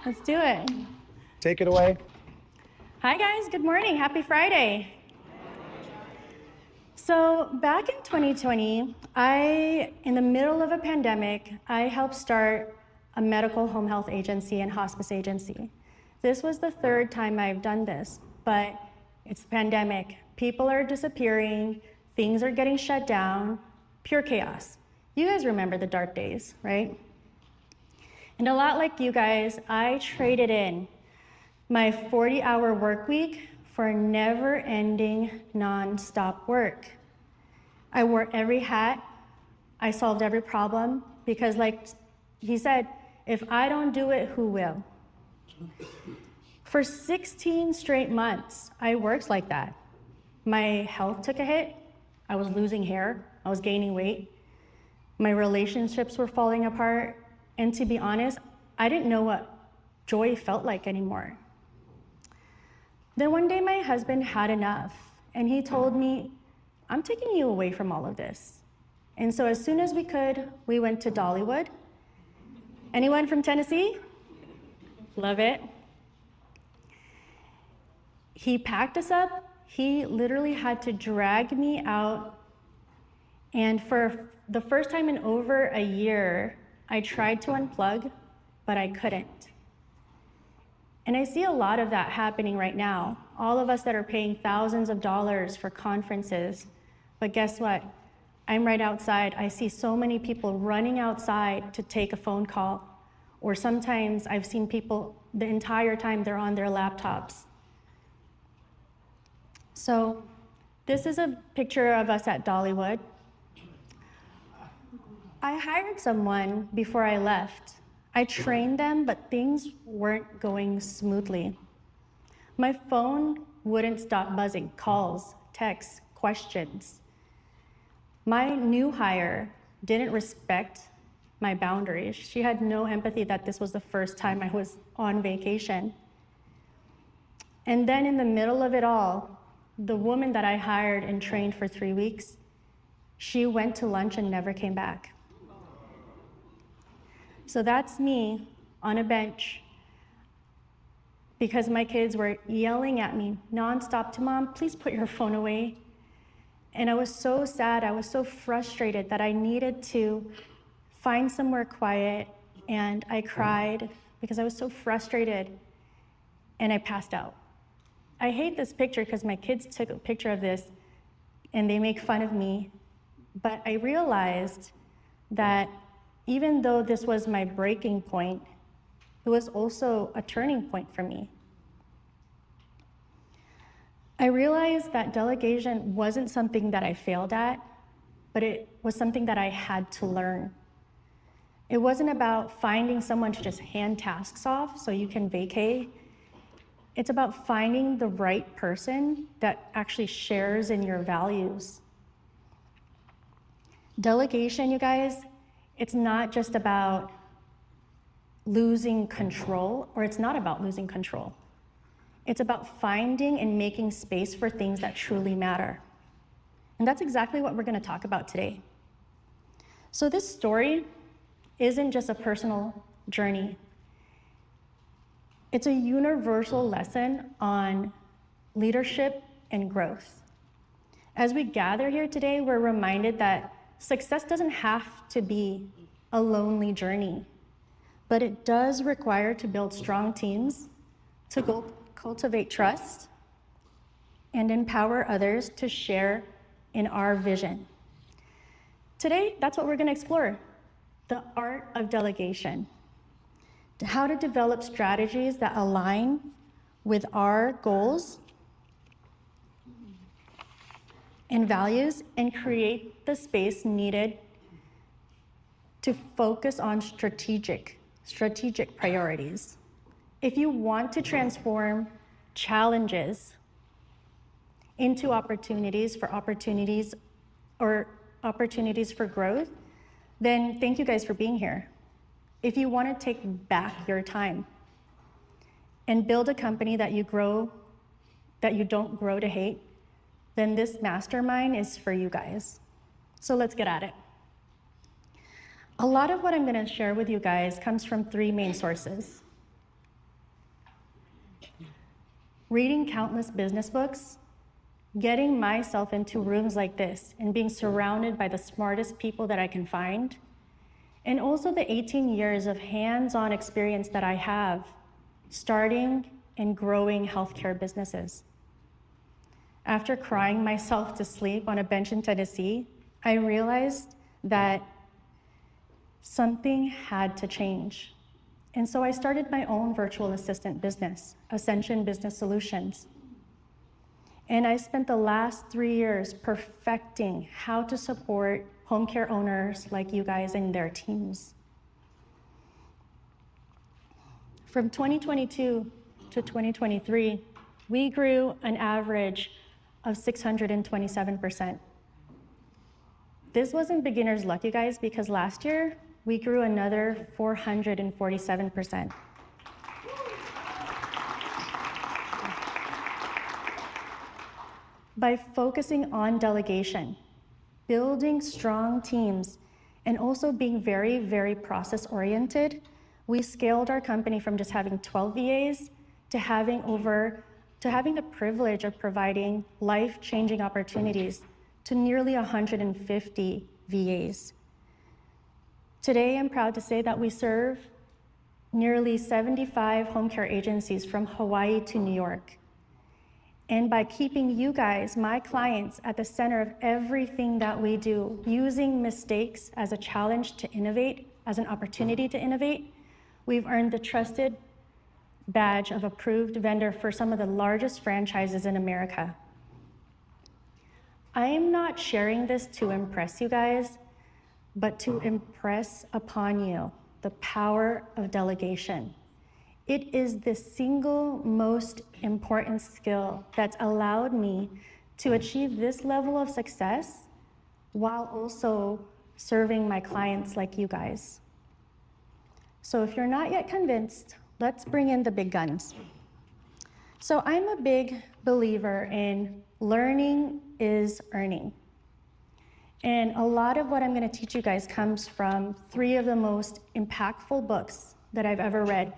Let's do it. Take it away. Hi guys, good morning. Happy Friday. So back in 2020, in the middle of a pandemic, I helped start a medical home health agency and hospice agency. This was the third time I've done this, but it's a pandemic. People are disappearing, things are getting shut down, pure chaos. You guys remember the dark days, right? And a lot like you guys, I traded in my 40-hour work week for never-ending, non-stop work. I wore every hat, I solved every problem, because like he said, if I don't do it, who will? For 16 straight months, I worked like that. My health took a hit, I was losing hair, I was gaining weight, my relationships were falling apart, and to be honest, I didn't know what joy felt like anymore. Then one day my husband had enough, and he told me, I'm taking you away from all of this. And so as soon as we could, we went to Dollywood. Anyone from Tennessee? Love it. He packed us up. He literally had to drag me out. And for the first time in over a year, I tried to unplug, but I couldn't. And I see a lot of that happening right now. All of us that are paying thousands of dollars for conferences. But guess what? I'm right outside. I see so many people running outside to take a phone call. Or sometimes I've seen people the entire time they're on their laptops. So this is a picture of us at Dollywood. I hired someone before I left. I trained them, but things weren't going smoothly. My phone wouldn't stop buzzing, calls, texts, questions. My new hire didn't respect my boundaries. She had no empathy that this was the first time I was on vacation. And then in the middle of it all, the woman that I hired and trained for 3 weeks, she went to lunch and never came back. So that's me on a bench because my kids were yelling at me nonstop to Mom, please put your phone away. And I was so sad, I was so frustrated that I needed to find somewhere quiet, and I cried because I was so frustrated, and I passed out. I hate this picture because my kids took a picture of this and they make fun of me, but I realized that even though this was my breaking point, it was also a turning point for me. I realized that delegation wasn't something that I failed at, but it was something that I had to learn. It wasn't about finding someone to just hand tasks off so you can vacay. It's about finding the right person that actually shares in your values. Delegation, you guys, it's not just about losing control, or it's not about losing control. It's about finding and making space for things that truly matter. And that's exactly what we're going to talk about today. So this story isn't just a personal journey. It's a universal lesson on leadership and growth. As we gather here today, we're reminded that success doesn't have to be a lonely journey, but it does require to build strong teams, to cultivate trust, and empower others to share in our vision. Today, that's what we're going to explore, the art of delegation, how to develop strategies that align with our goals and values and create the space needed to focus on strategic priorities. If you want to transform challenges into opportunities for growth, then thank you guys for being here. If you want to take back your time, and build a company that you don't grow to hate, then this mastermind is for you guys. So let's get at it. A lot of what I'm going to share with you guys comes from 3 main sources. Reading countless business books, getting myself into rooms like this and being surrounded by the smartest people that I can find, and also the 18 years of hands-on experience that I have starting and growing healthcare businesses. After crying myself to sleep on a bench in Tennessee, I realized that something had to change. And so I started my own virtual assistant business, Ascension Business Solutions. And I spent the last 3 years perfecting how to support home care owners like you guys and their teams. From 2022 to 2023, we grew an average of 627%. This wasn't beginner's luck, you guys, because last year, we grew another 447%. By focusing on delegation, building strong teams, and also being very, very process-oriented, we scaled our company from just having 12 VAs to having the privilege of providing life-changing opportunities to nearly 150 VAs. Today, I'm proud to say that we serve nearly 75 home care agencies from Hawaii to New York. And by keeping you guys, my clients, at the center of everything that we do, using mistakes as a challenge to innovate, as an opportunity to innovate, we've earned the trusted badge of approved vendor for some of the largest franchises in America. I am not sharing this to impress you guys, but to impress upon you the power of delegation. It is the single most important skill that's allowed me to achieve this level of success while also serving my clients like you guys. So if you're not yet convinced, let's bring in the big guns. So I'm a big believer in learning is earning. And a lot of what I'm going to teach you guys comes from 3 of the most impactful books that I've ever read.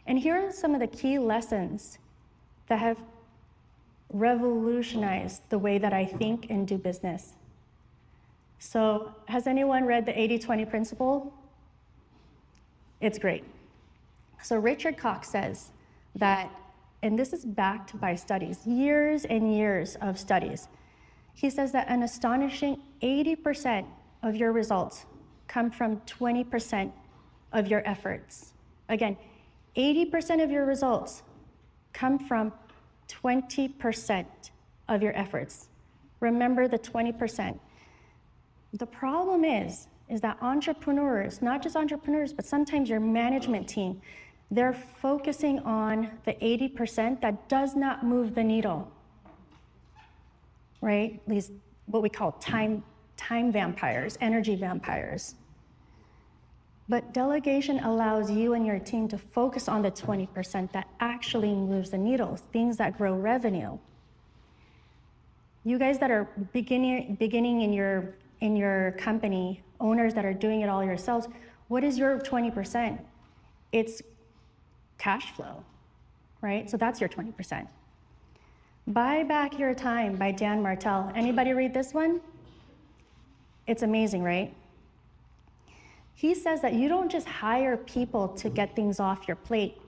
And here are some of the key lessons that have revolutionized the way that I think and do business. So has anyone read the 80-20 principle? It's great. So Richard Cox says that, and this is backed by studies, years and years of studies. He says that an astonishing 80% of your results come from 20% of your efforts. Again, 80% of your results come from 20% of your efforts. Remember the 20%. The problem is that entrepreneurs, not just entrepreneurs, but sometimes your management team, they're focusing on the 80% that does not move the needle, right? These, what we call time vampires, energy vampires. But delegation allows you and your team to focus on the 20% that actually moves the needle, things that grow revenue. You guys that are beginning in your company, owners that are doing it all yourselves, what is your 20%? It's cash flow, right? So that's your 20%. Buy Back Your Time by Dan Martell. Anybody read this one? It's amazing, right? He says that you don't just hire people to get things off your plate.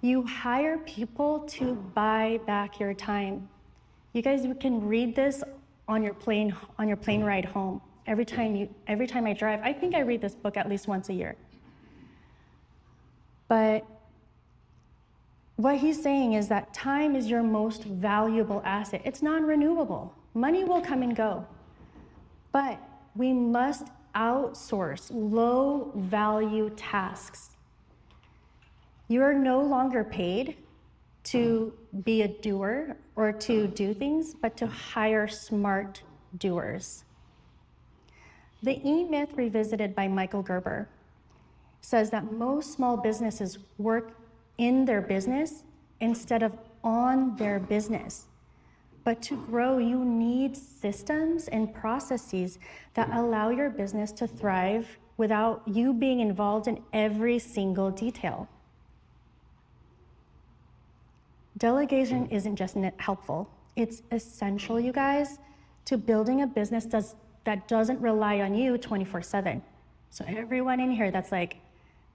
You hire people to buy back your time. You guys can read this on your plane ride home. Every time I drive, I think I read this book at least once a year. But what he's saying is that time is your most valuable asset. It's non-renewable. Money will come and go. But we must outsource low-value tasks. You are no longer paid to be a doer or to do things, but to hire smart doers. The E-Myth Revisited by Michael Gerber says that most small businesses work in their business instead of on their business. But to grow, you need systems and processes that allow your business to thrive without you being involved in every single detail. Delegation isn't just helpful, it's essential, you guys, to building a business that doesn't rely on you 24/7. So everyone in here that's like,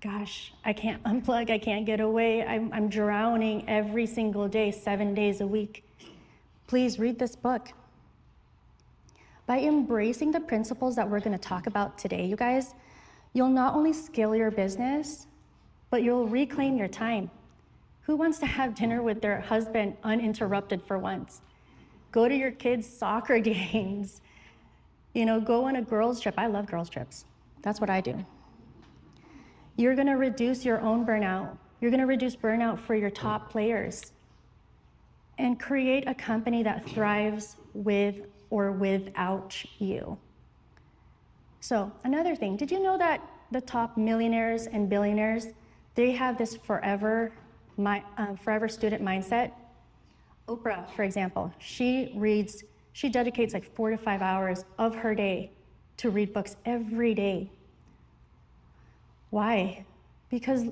gosh, I can't unplug, I can't get away, I'm drowning every single day, 7 days a week. Please read this book. By embracing the principles that we're going to talk about today, you guys, you'll not only scale your business, but you'll reclaim your time. Who wants to have dinner with their husband uninterrupted for once? Go to your kids' soccer games. Go on a girls' trip. I love girls' trips. That's what I do. You're going to reduce your own burnout. You're going to reduce burnout for your top players and create a company that thrives with or without you. So another thing, did you know that the top millionaires and billionaires, they have this forever student mindset? Oprah, for example, she dedicates like 4 to 5 hours of her day to read books every day. Why? Because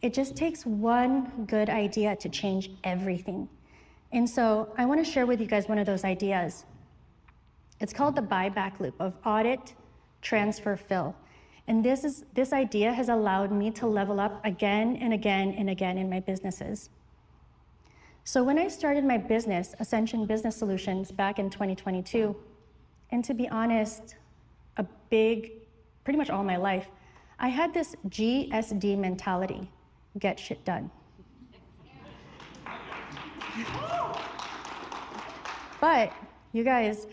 it just takes one good idea to change everything. And so I want to share with you guys one of those ideas. It's called the buyback loop of audit, transfer, fill. And this idea has allowed me to level up again and again and again in my businesses. So when I started my business, Ascension Business Solutions, back in 2022, and to be honest, pretty much all my life, I had this GSD mentality, get shit done. But you guys,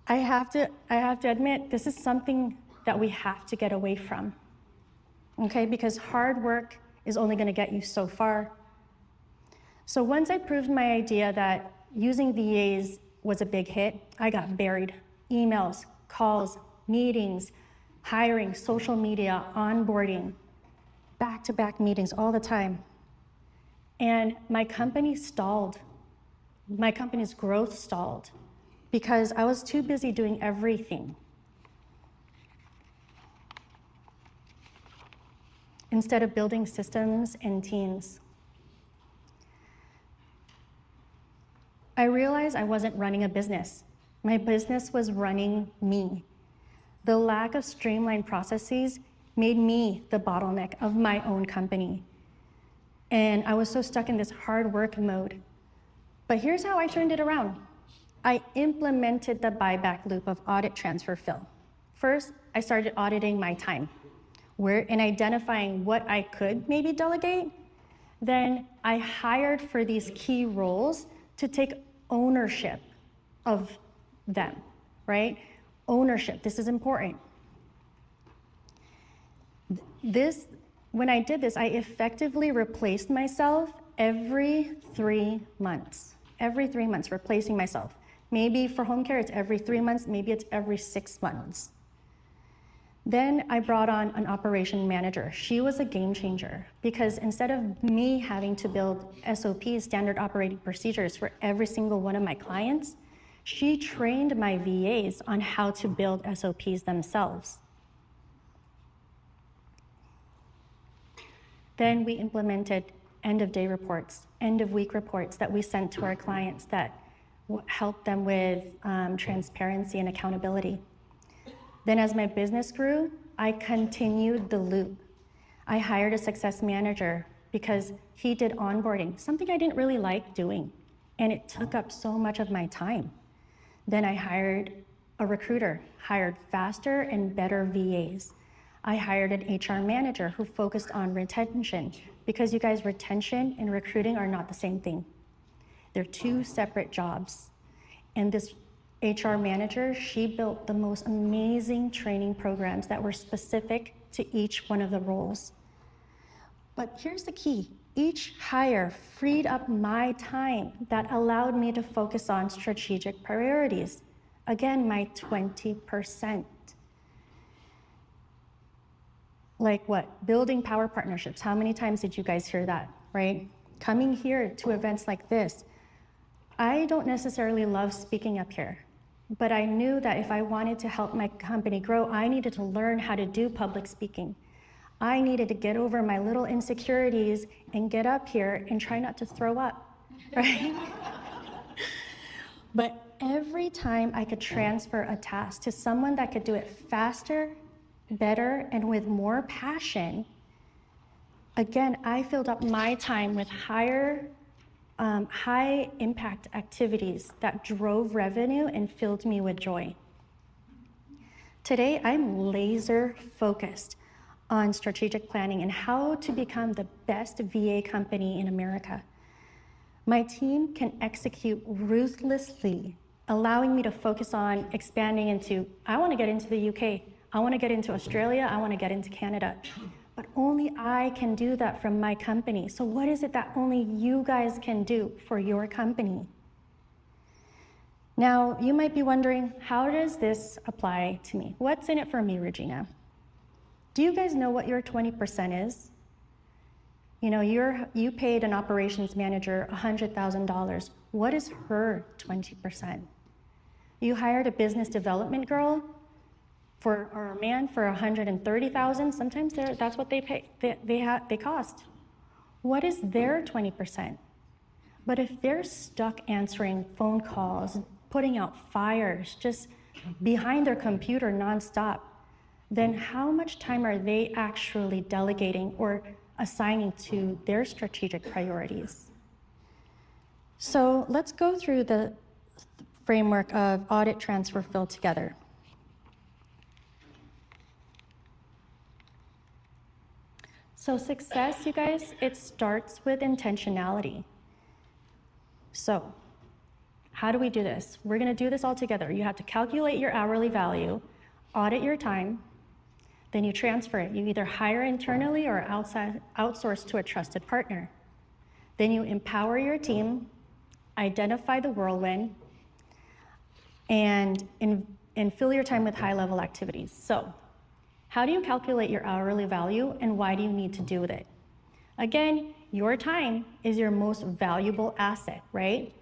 I have to admit, this is something that we have to get away from, okay? Because hard work is only gonna get you so far. So once I proved my idea that using VAs was a big hit, I got buried. Emails, calls, meetings, hiring, social media, onboarding, back-to-back meetings all the time. And my company stalled. My company's growth stalled because I was too busy doing everything instead of building systems and teams. I realized I wasn't running a business. My business was running me. The lack of streamlined processes made me the bottleneck of my own company. And I was so stuck in this hard work mode. But here's how I turned it around. I implemented the buyback loop of audit, transfer, fill. First, I started auditing my time, and identifying what I could maybe delegate. Then I hired for these key roles to take ownership of them, right? Ownership, this is important. When I did this, I effectively replaced myself every 3 months. Every 3 months, replacing myself. Maybe for home care, it's every 3 months, maybe it's every 6 months. Then I brought on an operation manager. She was a game changer because instead of me having to build SOPs, standard operating procedures, for every single one of my clients, she trained my VAs on how to build SOPs themselves. Then we implemented end-of-day reports, end-of-week reports that we sent to our clients that helped them with transparency and accountability. Then as my business grew, I continued the loop. I hired a success manager because he did onboarding, something I didn't really like doing, and it took up so much of my time. Then I hired a recruiter, hired faster and better VAs. I hired an HR manager who focused on retention, because you guys, retention and recruiting are not the same thing. They're two separate jobs. And this HR manager, she built the most amazing training programs that were specific to each one of the roles. But here's the key. Each hire freed up my time that allowed me to focus on strategic priorities. Again, my 20%. Like what? Building power partnerships. How many times did you guys hear that, right? coming here to events like this. I don't necessarily love speaking up here, but I knew that if I wanted to help my company grow, I needed to learn how to do public speaking. I needed to get over my little insecurities and get up here and try not to throw up, right? But every time I could transfer a task to someone that could do it faster, better, and with more passion, again, I filled up my time with high impact activities that drove revenue and filled me with joy. Today, I'm laser focused on strategic planning and how to become the best VA company in America. My team can execute ruthlessly, allowing me to focus on expanding into, I want to get into the UK, I want to get into Australia, I want to get into Canada. But only I can do that from my company. So what is it that only you guys can do for your company? Now, you might be wondering, how does this apply to me? What's in it for me, Regina? Do you guys know what your 20% is? You know, you paid an operations manager $100,000. What is her 20%? You hired a business development girl or a man for $130,000. Sometimes that's what they pay. They cost. What is their 20%? But if they're stuck answering phone calls, putting out fires, just behind their computer nonstop, then how much time are they actually delegating or assigning to their strategic priorities? So let's go through the framework of audit, transfer, fill together. So success, you guys, it starts with intentionality. So how do we do this? We're going to do this all together. You have to calculate your hourly value, audit your time, then you transfer it. You either hire internally or outsource to a trusted partner. Then you empower your team, identify the whirlwind, and fill your time with high-level activities. So how do you calculate your hourly value, and why do you need to do with it? Again, your time is your most valuable asset, right?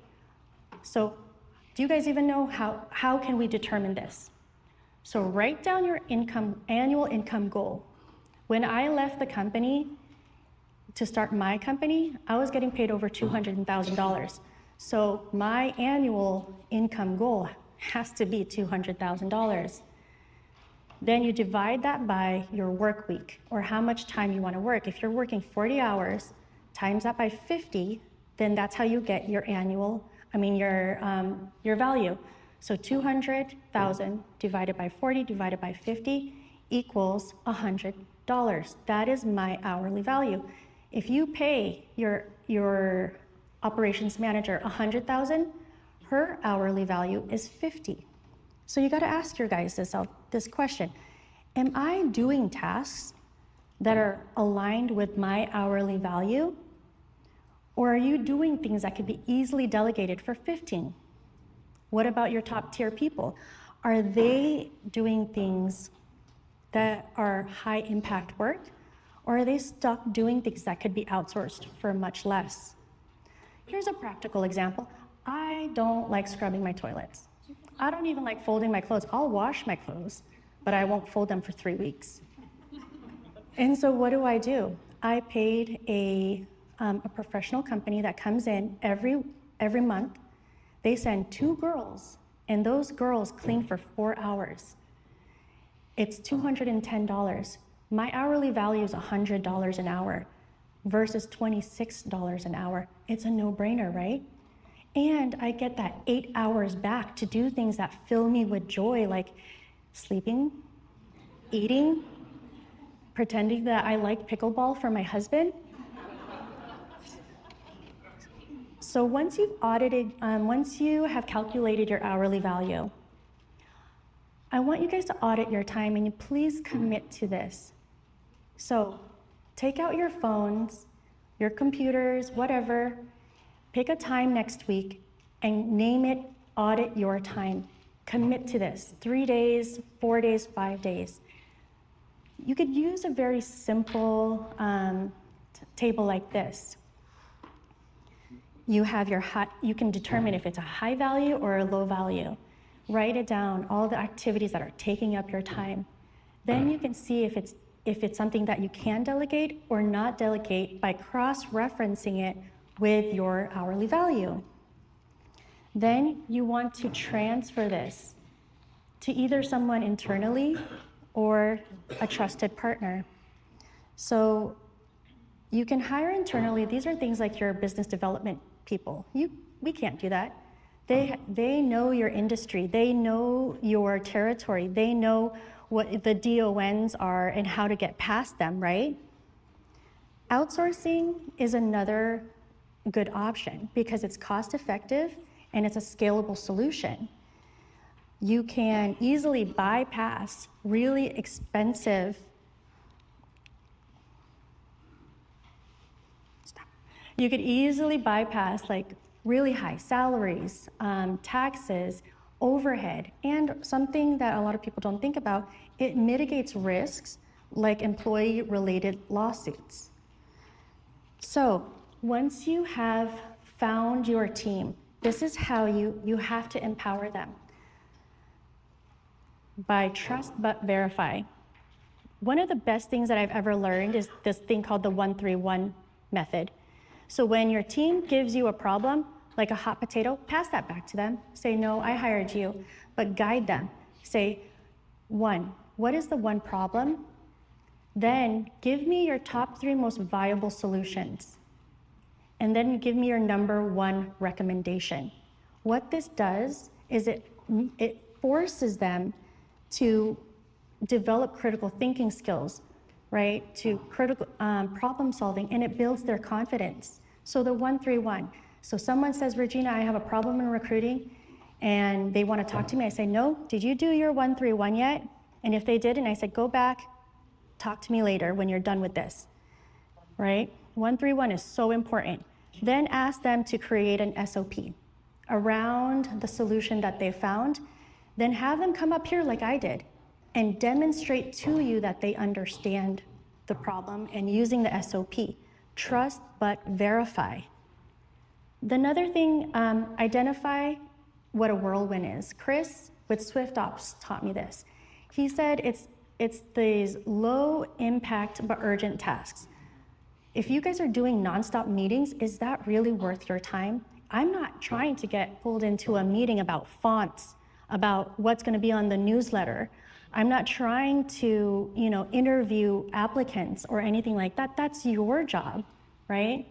So do you guys even know how can we determine this? So write down your annual income goal. When I left the company to start my company, I was getting paid over $200,000. So my annual income goal has to be $200,000. Then you divide that by your work week, or how much time you want to work. If you're working 40 hours, times that by 50, then that's how you get your your value. So 200,000 divided by 40 divided by 50 equals $100. That is my hourly value. If you pay your operations manager 100,000, her hourly value is 50. So you got to ask your guys this question: am I doing tasks that are aligned with my hourly value, or are you doing things that could be easily delegated for 15? What about your top tier people? Are they doing things that are high impact work, or are they stuck doing things that could be outsourced for much less? Here's a practical example. I don't like scrubbing my toilets. I don't even like folding my clothes. I'll wash my clothes, but I won't fold them for 3 weeks. And so what do? I paid a professional company that comes in every month. They send 2 girls, and those girls clean for 4 hours. It's $210. My hourly value is $100 an hour versus $26 an hour. It's a no-brainer, right? And I get that 8 hours back to do things that fill me with joy, like sleeping, eating, pretending that I like pickleball for my husband. So once you have calculated your hourly value, I want you guys to audit your time, and you please commit to this. So take out your phones, your computers, whatever, pick a time next week and name it Audit Your Time. Commit to this, 3 days, 4 days, 5 days. You could use a very simple table like this. You can determine if it's a high value or a low value. Write it down, all the activities that are taking up your time. Then you can see if it's something that you can delegate or not delegate by cross-referencing it with your hourly value. Then you want to transfer this to either someone internally or a trusted partner. So you can hire internally. These are things like your business development people. We can't do that. They know your industry. They know your territory. They know what the DONs are and how to get past them, right? Outsourcing is another good option because it's cost effective and it's a scalable solution. You can easily bypass really expensive You could easily bypass like really high salaries, taxes, overhead, and something that a lot of people don't think about, it mitigates risks like employee-related lawsuits. So once you have found your team, this is how you have to empower them. By trust but verify. One of the best things that I've ever learned is this thing called the 1-3-1 method. So when your team gives you a problem, like a hot potato, pass that back to them. Say, no, I hired you, but guide them. Say, 1, what is the one problem? Then give me your top 3 most viable solutions. And then give me your number 1 recommendation. What this does is it forces them to develop critical thinking skills, right? To critical problem solving, and it builds their confidence. So the 1-3-1. So someone says, Regina, I have a problem in recruiting, and they want to talk to me. I say, no, did you do your 1-3-1 yet? And if they didn't, I said, go back, talk to me later when you're done with this, right? 1-3-1 is so important. Then ask them to create an SOP around the solution that they found. Then have them come up here like I did and demonstrate to you that they understand the problem and using the SOP. Trust but verify. Another thing, identify what a whirlwind is. Chris with SwiftOps taught me this. He said it's these low impact but urgent tasks. If you guys are doing nonstop meetings, is that really worth your time? I'm not trying to get pulled into a meeting about fonts, about what's going to be on the newsletter. I'm not trying to, interview applicants or anything like that. That's your job, right?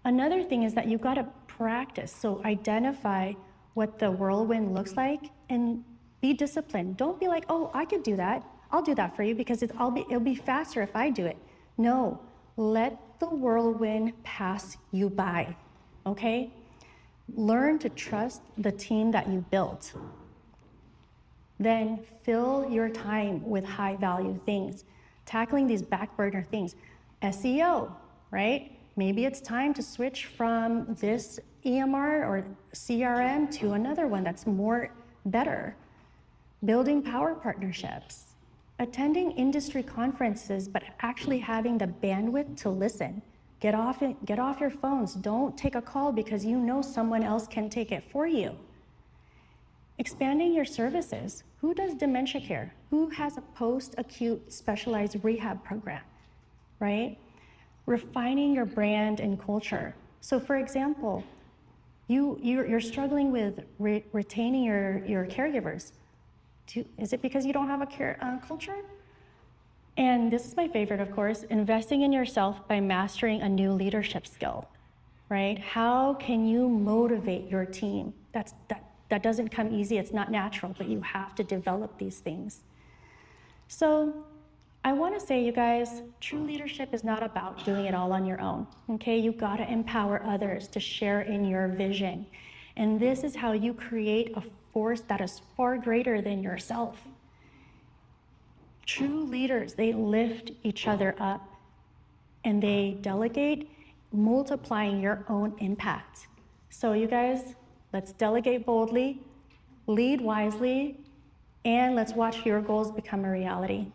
Another thing is that you've got to practice. So identify what the whirlwind looks like and be disciplined. Don't be like, oh, I could do that. I'll do that for you because it'll be faster if I do it. No, let the whirlwind pass you by, okay? Learn to trust the team that you built. Then fill your time with high value things, tackling these back burner things. SEO, right? Maybe it's time to switch from this EMR or CRM to another one that's better. Building power partnerships, attending industry conferences, but actually having the bandwidth to listen. Get off your phones. Don't take a call because you know someone else can take it for you. Expanding your services. Who does dementia care? Who has a post-acute specialized rehab program, right? Refining your brand and culture. So for example, you're struggling with retaining your caregivers. Is it because you don't have a culture? And this is my favorite, of course, investing in yourself by mastering a new leadership skill, right? How can you motivate your team? That doesn't come easy, it's not natural, but you have to develop these things. So I wanna say, you guys, true leadership is not about doing it all on your own, okay? You've gotta empower others to share in your vision. And this is how you create a force that is far greater than yourself. True leaders, they lift each other up and they delegate, multiplying your own impact. So you guys, let's delegate boldly, lead wisely, and let's watch your goals become a reality.